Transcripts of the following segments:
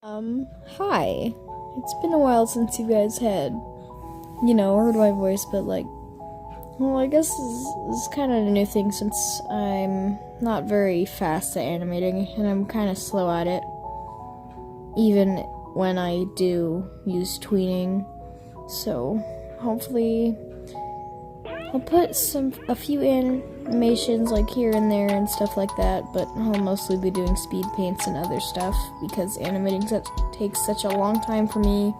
Hi. It's been a while since you guys had, heard my voice, but I guess this is kind of a new thing since I'm not very fast at animating, and I'm kind of slow at it, even when I do use tweening. So, hopefully, I'll put a few animations here and there and stuff like that, but I'll mostly be doing speed paints and other stuff because animating takes such a long time for me.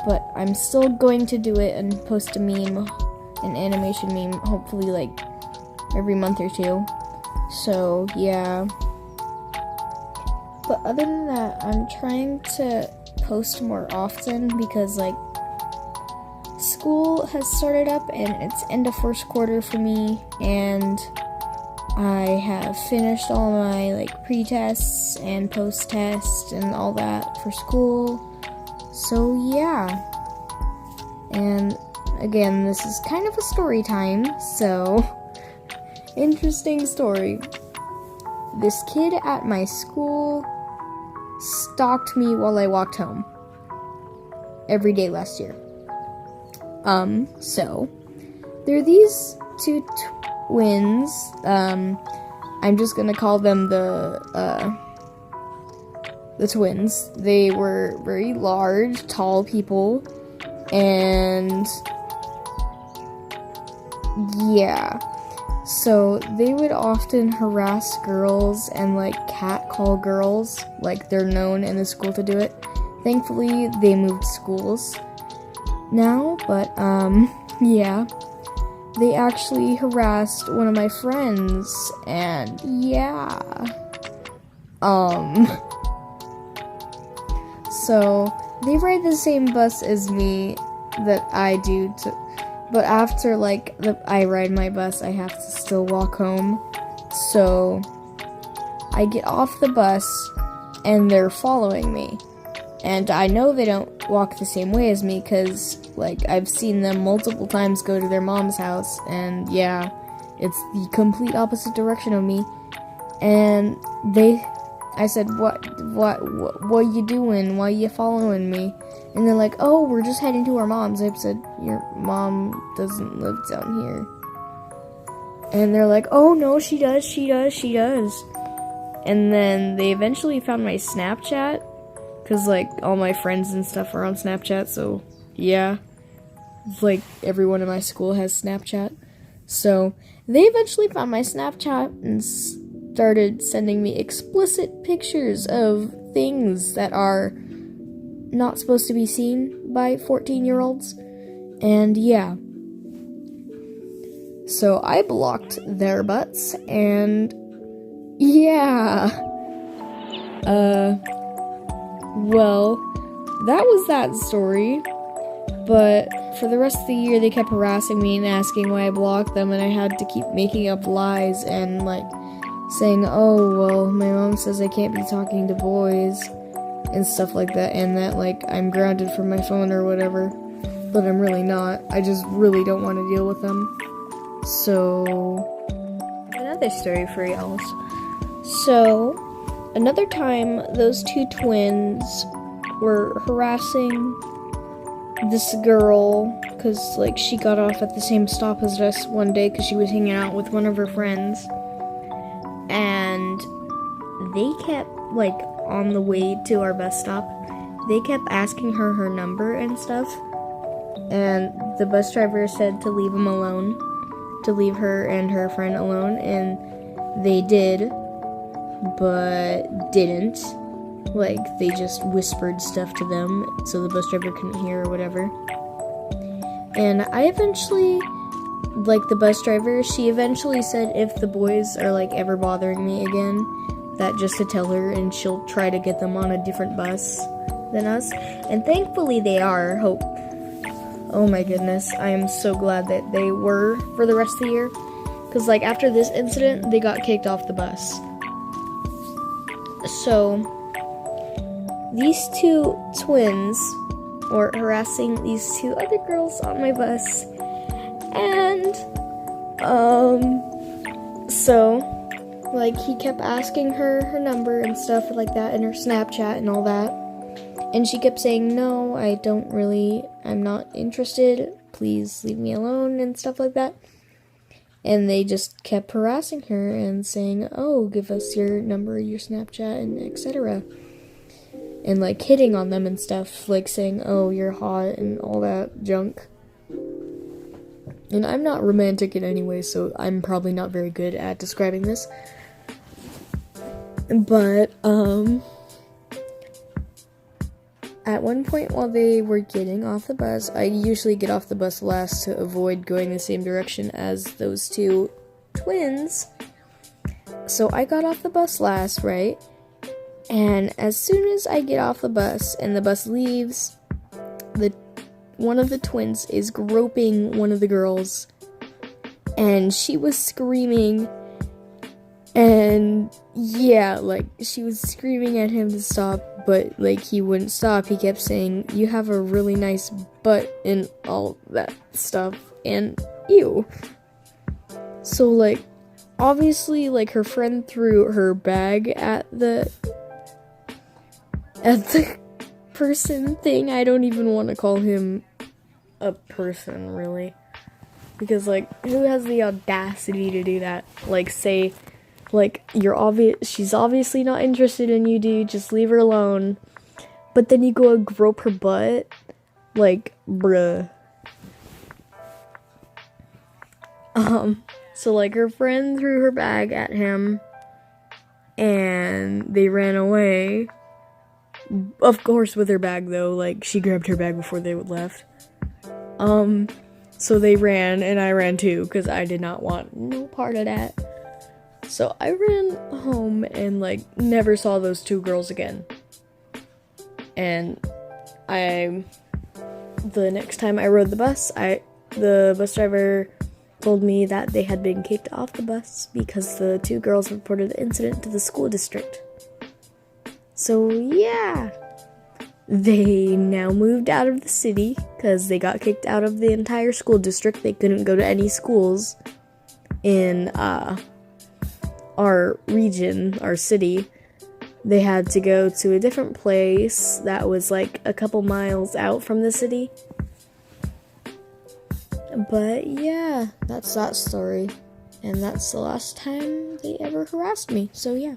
But I'm still going to do it and post an animation meme, hopefully every month or two. So yeah. But other than that, I'm trying to post more often because school has started up and it's end of first quarter for me, and I have finished all my pre-tests and post-tests and all that for school. So yeah. And again, this is kind of a story time, so interesting story. This kid at my school stalked me while I walked home every day last year. So there are these two twins. I'm just gonna call them the twins. They were very large, tall people, and yeah. So they would often harass girls and catcall girls, they're known in the school to do it. Thankfully, they moved schools now, but yeah, they actually harassed one of my friends, and yeah, so they ride the same bus as me that I do, but after I ride my bus, I have to still walk home. So I get off the bus and they're following me. And I know they don't walk the same way as me because, I've seen them multiple times go to their mom's house, and yeah, it's the complete opposite direction of me. And I said, what you doing? Why you following me? And they're like, oh, we're just heading to our mom's. I said, your mom doesn't live down here. And they're like, oh no, she does. And then they eventually found my Snapchat, because, all my friends and stuff are on Snapchat, so, yeah. Everyone in my school has Snapchat. So, they eventually found my Snapchat and started sending me explicit pictures of things that are not supposed to be seen by 14-year-olds. And, yeah. So, I blocked their butts, and, yeah. Well, that was that story, but for the rest of the year they kept harassing me and asking why I blocked them, and I had to keep making up lies and saying, oh, well, my mom says I can't be talking to boys and stuff like that, and that I'm grounded from my phone or whatever, but I'm really not. I just really don't want to deal with them. So, another story for y'all. So, another time, those two twins were harassing this girl because, she got off at the same stop as us one day because she was hanging out with one of her friends. And they kept, on the way to our bus stop, they kept asking her number and stuff. And the bus driver said to leave them alone, to leave her and her friend alone, and they did. But didn't. They just whispered stuff to them so the bus driver couldn't hear or whatever. And I eventually, the bus driver, she eventually said if the boys are, ever bothering me again, that just to tell her, and she'll try to get them on a different bus than us. And thankfully they are. Oh my goodness, I am so glad that they were for the rest of the year. Because, after this incident, they got kicked off the bus. So, these two twins were harassing these two other girls on my bus, and, so, Like, he kept asking her number and stuff like that, and her Snapchat and all that. And she kept saying, no, I'm not interested. Please leave me alone and stuff like that. And they just kept harassing her and saying, oh, give us your number, your Snapchat, and etc. And, like, hitting on them and stuff, like saying, oh, you're hot and all that junk. And I'm not romantic in any way, so I'm probably not very good at describing this. But, at one point while they were getting off the bus, I usually get off the bus last to avoid going the same direction as those two twins. So I got off the bus last, right? And as soon as I get off the bus and the bus leaves, one of the twins is groping one of the girls, and she was screaming, and yeah, like, she was screaming at him to stop, but, like, he wouldn't stop. He kept saying, you have a really nice butt, and all that stuff, and ew. So, like, obviously, like, her friend threw her bag at the person thing. I don't even want to call him a person, really, because, like, who has the audacity to do that? Like, say, like, she's obviously not interested in you, dude, just leave her alone, but then you go and grope her butt? Like, bruh. So, like, her friend threw her bag at him, and they ran away. Of course, with her bag, though. Like, she grabbed her bag before they left. So they ran, and I ran too, because I did not want no part of that. So I ran home and, like, never saw those two girls again. And the next time I rode the bus, the bus driver told me that they had been kicked off the bus because the two girls reported the incident to the school district. So, yeah. They now moved out of the city because they got kicked out of the entire school district. They couldn't go to any schools in our region, our city. They had to go to a different place that was like a couple miles out from the city. But yeah, that's that story. And that's the last time they ever harassed me. So yeah.